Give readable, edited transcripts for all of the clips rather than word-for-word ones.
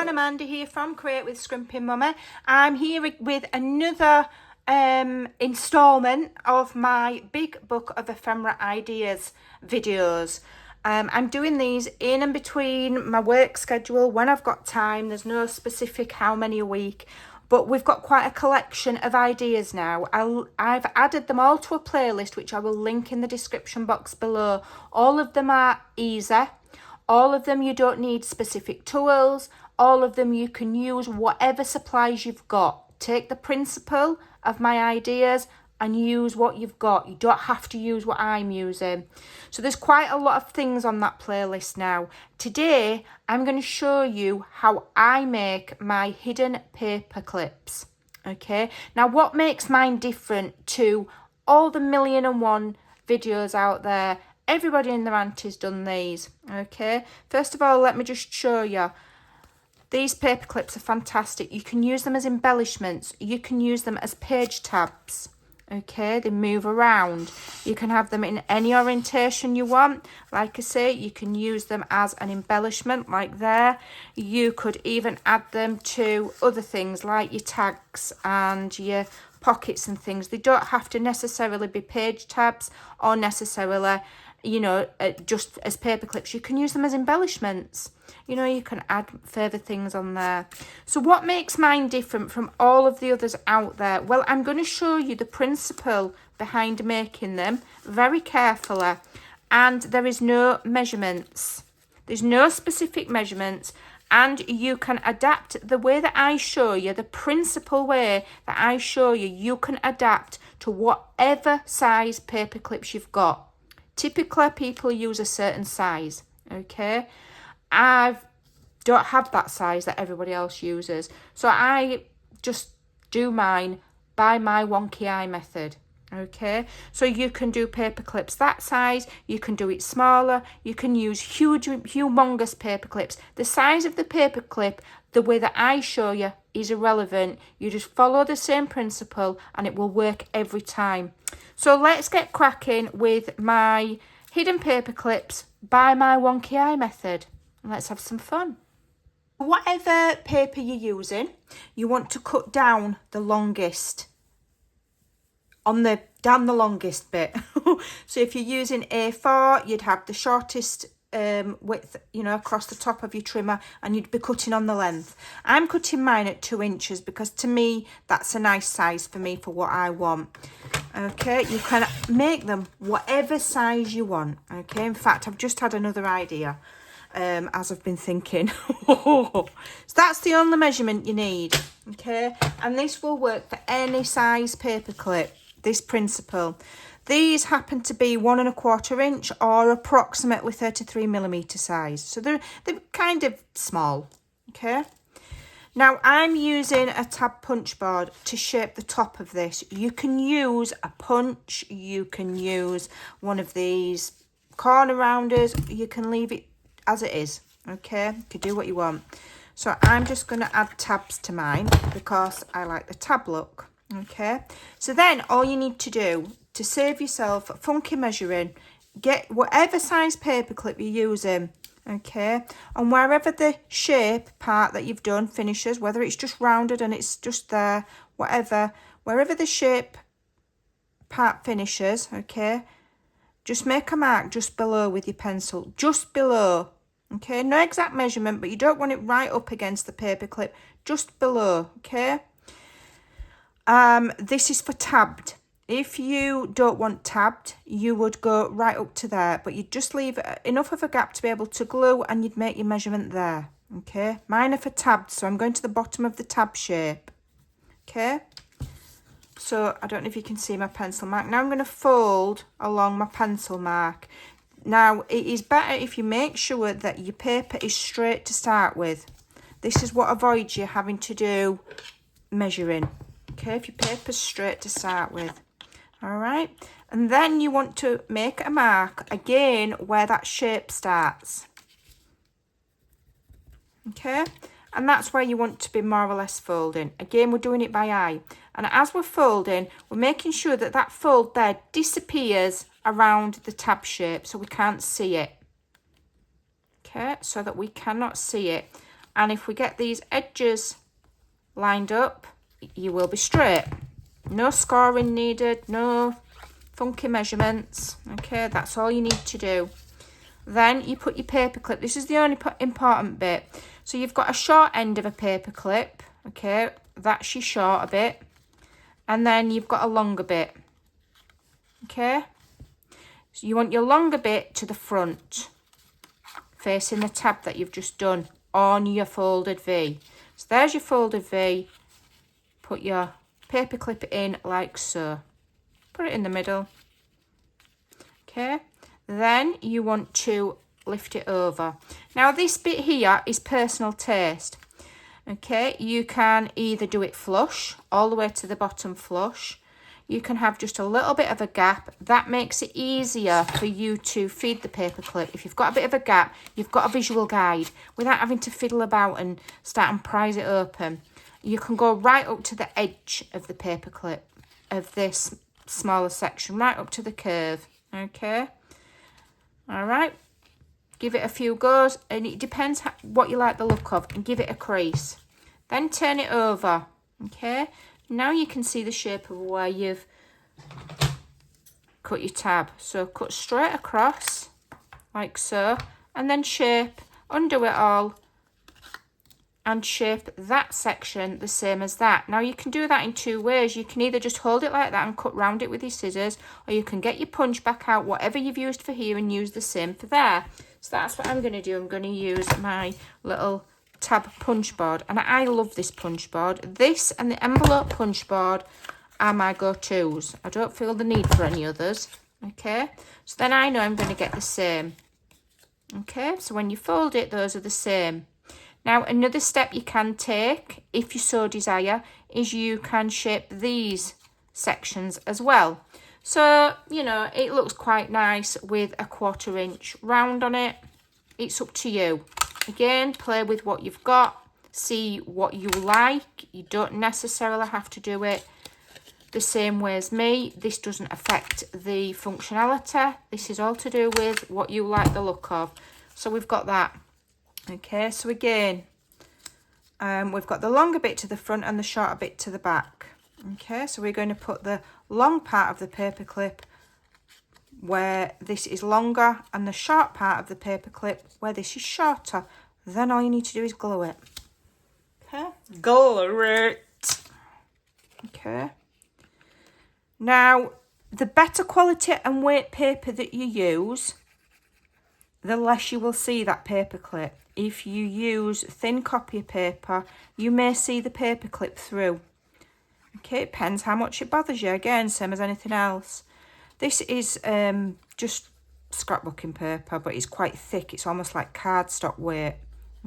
everyone, Amanda here from Create with Scrimping Mummy. I'm here with another instalment of my big book of ephemera ideas videos. I'm doing these in and between my work schedule when I've got time. There's no specific how many a week, but we've got quite a collection of ideas now. I've added them all to a playlist which I will link in the description box below. All of them are easy. All of them you don't need specific tools. All of them you can use whatever supplies you've got. Take the principle of my ideas and use what you've got. You don't have to use what I'm using. So there's quite a lot of things on that playlist now. Today, I'm going to show you how I make my hidden paper clips. Okay, now what makes mine different to all the 1,000,001 videos out there? Everybody and their auntie's done these. Okay, first of all, let me just show you. These paper clips are fantastic. You can use them as embellishments. You can use them as page tabs. Okay, they move around. You can have them in any orientation you want. Like I say, you can use them as an embellishment like there. You could even add them to other things like your tags and your pockets and things. They don't have to necessarily be page tabs or necessarily, you know, just as paper clips. You can use them as embellishments. You know, you can add further things on there. So what makes mine different from all of the others out there? Well, I'm going to show you the principle behind making them very carefully. And there is no measurements. There's no specific measurements. And you can adapt the way that I show you, the principal way that I show you, you can adapt to whatever size paper clips you've got. Typically, people use a certain size, okay? I don't have that size that everybody else uses. So I just do mine by my wonky eye method, okay? So you can do paper clips that size. You can do it smaller. You can use humongous paper clips. The size of the paper clip, the way that I show you, is irrelevant. You just follow the same principle and it will work every time. So let's get cracking with my hidden paper clips by my wonky eye method. Let's have some fun. Whatever paper you're using, you want to cut down the longest, down the longest bit. So if you're using A4, you'd have the shortest width, you know, across the top of your trimmer, and you'd be cutting on the length. I'm cutting mine at 2 inches because to me that's a nice size for me for what I want. Okay, you can make them whatever size you want. Okay, in fact, I've just had another idea as I've been thinking. So that's the only measurement you need. Okay, and this will work for any size paper clip, this principle. These happen to be 1 1/4 inch or approximately 33mm size. So they're kind of small. Okay. Now I'm using a tab punch board to shape the top of this. You can use a punch. You can use one of these corner rounders. You can leave it as it is. Okay. You can do what you want. So I'm just going to add tabs to mine because I like the tab look. Okay. So then all you need to do to save yourself funky measuring, get whatever size paper clip you're using, okay, and wherever the shape part that you've done finishes, whether it's just rounded and it's just there, whatever, wherever the shape part finishes, okay, just make a mark just below with your pencil, just below, okay, no exact measurement, but you don't want it right up against the paper clip, just below, okay. This is for tabbed. If you don't want tabbed, you would go right up to there, but you'd just leave enough of a gap to be able to glue and you'd make your measurement there, okay? Mine are for tabbed, so I'm going to the bottom of the tab shape, okay? So I don't know if you can see my pencil mark. Now I'm going to fold along my pencil mark. Now, it is better if you make sure that your paper is straight to start with. This is what avoids you having to do measuring, okay? If your paper's straight to start with. All right, and then you want to make a mark again where that shape starts. Okay, and that's where you want to be more or less folding. Again, we're doing it by eye. And as we're folding, we're making sure that that fold there disappears around the tab shape so we can't see it. Okay, so that we cannot see it. And if we get these edges lined up, you will be straight. No scoring needed, no funky measurements. Okay, that's all you need to do. Then you put your paper clip. This is the only important bit. So you've got a short end of a paper clip. Okay, that's your shorter bit. And then you've got a longer bit. Okay, so you want your longer bit to the front, facing the tab that you've just done on your folded V. So there's your folded V. Put your paper clip in like so. Put it in the middle. Okay, then you want to lift it over. Now this bit here is personal taste. Okay, you can either do it flush, all the way to the bottom flush. You can have just a little bit of a gap. That makes it easier for you to feed the paper clip. If you've got a bit of a gap, you've got a visual guide without having to fiddle about and start and prise it open. You can go right up to the edge of the paper clip of this smaller section, right up to the curve. Okay, all right, give it a few goes, and it depends what you like the look of, and give it a crease. Then turn it over. Okay, now you can see the shape of where you've cut your tab. So cut straight across like so, and then shape, undo it all, and shape that section the same as that. Now you can do that in two ways. You can either just hold it like that and cut round it with your scissors, or you can get your punch back out, whatever you've used for here, and use the same for there. So that's what I'm going to do. I'm going to use my little tab punch board, and I love this punch board. This and the envelope punch board are my go-tos. I don't feel the need for any others. Okay, so then I know I'm going to get the same. Okay, so when you fold it, those are the same. Now another step you can take, if you so desire, is you can shape these sections as well. So, you know, it looks quite nice with a 1/4 inch round on it. It's up to you. Again, play with what you've got, see what you like. You don't necessarily have to do it the same way as me. This doesn't affect the functionality. This is all to do with what you like the look of. So we've got that. Okay, so again, we've got the longer bit to the front and the shorter bit to the back. Okay, so we're going to put the long part of the paper clip where this is longer, and the short part of the paper clip where this is shorter. Then all you need to do is glue it. Okay, glue it. Okay. Now, the better quality and weight paper that you use, the less you will see that paper clip. If you use thin copy paper, you may see the paper clip through. Okay, it depends how much it bothers you. Again, same as anything else. This is just scrapbooking paper, but it's quite thick. It's almost like cardstock weight.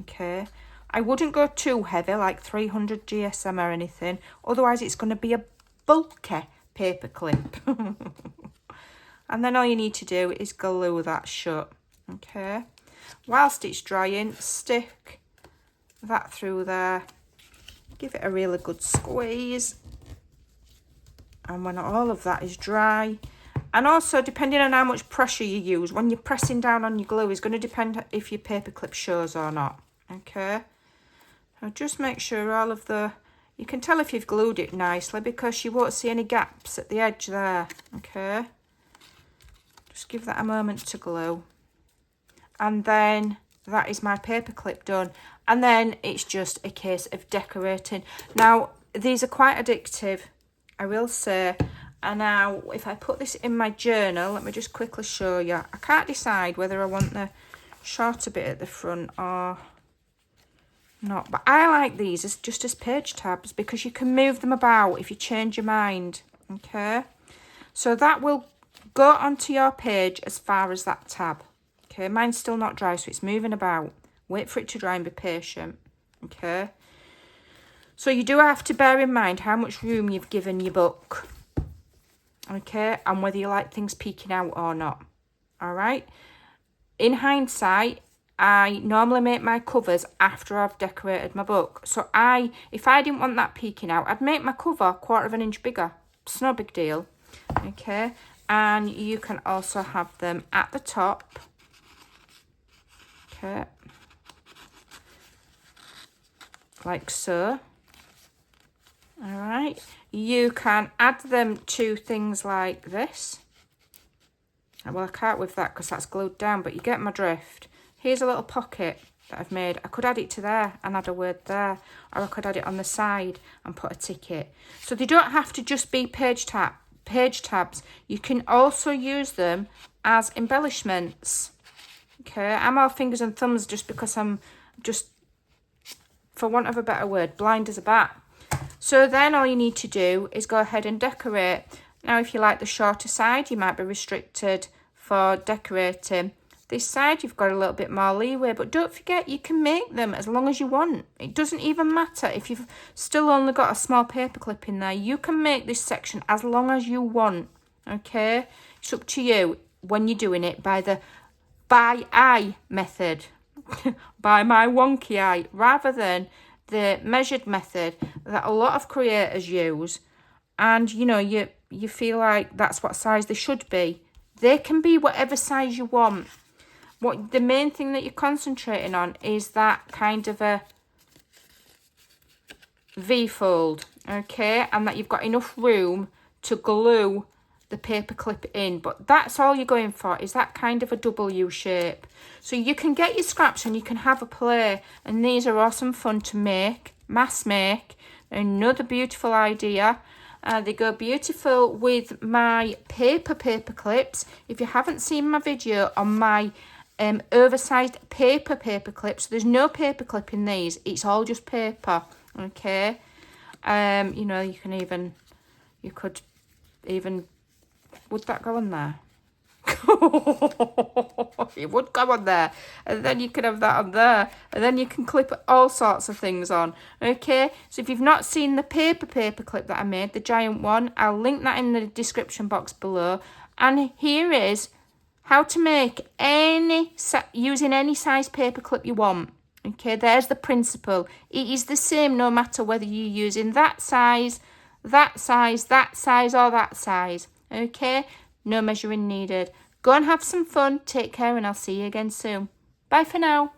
Okay, I wouldn't go too heavy, like 300 GSM or anything. Otherwise, it's going to be a bulky paper clip. And then all you need to do is glue that shut. Okay, whilst it's drying, stick that through there. Give it a really good squeeze. And when all of that is dry, and also depending on how much pressure you use, when you're pressing down on your glue is going to depend if your paper clip shows or not. Okay, so just make sure all of the, you can tell if you've glued it nicely because you won't see any gaps at the edge there. Okay, just give that a moment to glue. And then that is my paper clip done. And then it's just a case of decorating. Now, these are quite addictive, I will say. And now, if I put this in my journal, let me just quickly show you. I can't decide whether I want the shorter bit at the front or not. But I like these as just as page tabs because you can move them about if you change your mind. Okay? So that will go onto your page as far as that tab. Okay, mine's still not dry, so it's moving about. Wait for it to dry and be patient. Okay. So you do have to bear in mind how much room you've given your book. Okay, and whether you like things peeking out or not. All right. In hindsight, I normally make my covers after I've decorated my book. So if I didn't want that peeking out, I'd make my cover 1/4 inch bigger. It's no big deal. Okay, and you can also have them at the top. Okay. like so. All right, you can add them to things like this. Well, I can't with that because that's glued down, but you get my drift. Here's a little pocket that I've made. I could add it to there and add a word there, or I could add it on the side and put a ticket. So they don't have to just be page tabs. You can also use them as embellishments. Okay, I'm all fingers and thumbs just because I'm just, for want of a better word, blind as a bat. So then all you need to do is go ahead and decorate. Now, if you like the shorter side, you might be restricted for decorating. This side, you've got a little bit more leeway, but don't forget, you can make them as long as you want. It doesn't even matter if you've still only got a small paper clip in there. You can make this section as long as you want, okay? It's up to you when you're doing it by the by eye method, by my wonky eye, rather than the measured method that a lot of creators use. And, you know, you feel like that's what size they should be. They can be whatever size you want. What the main thing that you're concentrating on is that kind of a V-fold, okay? And that you've got enough room to glue the paper clip in. But that's all you're going for, is that kind of a W shape. So you can get your scraps and you can have a play. And these are awesome fun to make, mass make. Another beautiful idea. They go beautiful with my paper clips. If you haven't seen my video on my oversized paper clips, there's no paper clip in these. It's all just paper, okay? You know, you could even, would that go on there? It would go on there, and then you can have that on there, and then you can clip all sorts of things on, okay? So if you've not seen the paper clip that I made, the giant one, I'll link that in the description box below. And here is how to make using any size paper clip you want, okay? There's the principle. It is the same no matter whether you're using that size, or that size, okay? No measuring needed. Go and have some fun. Take care, and I'll see you again soon. Bye for now.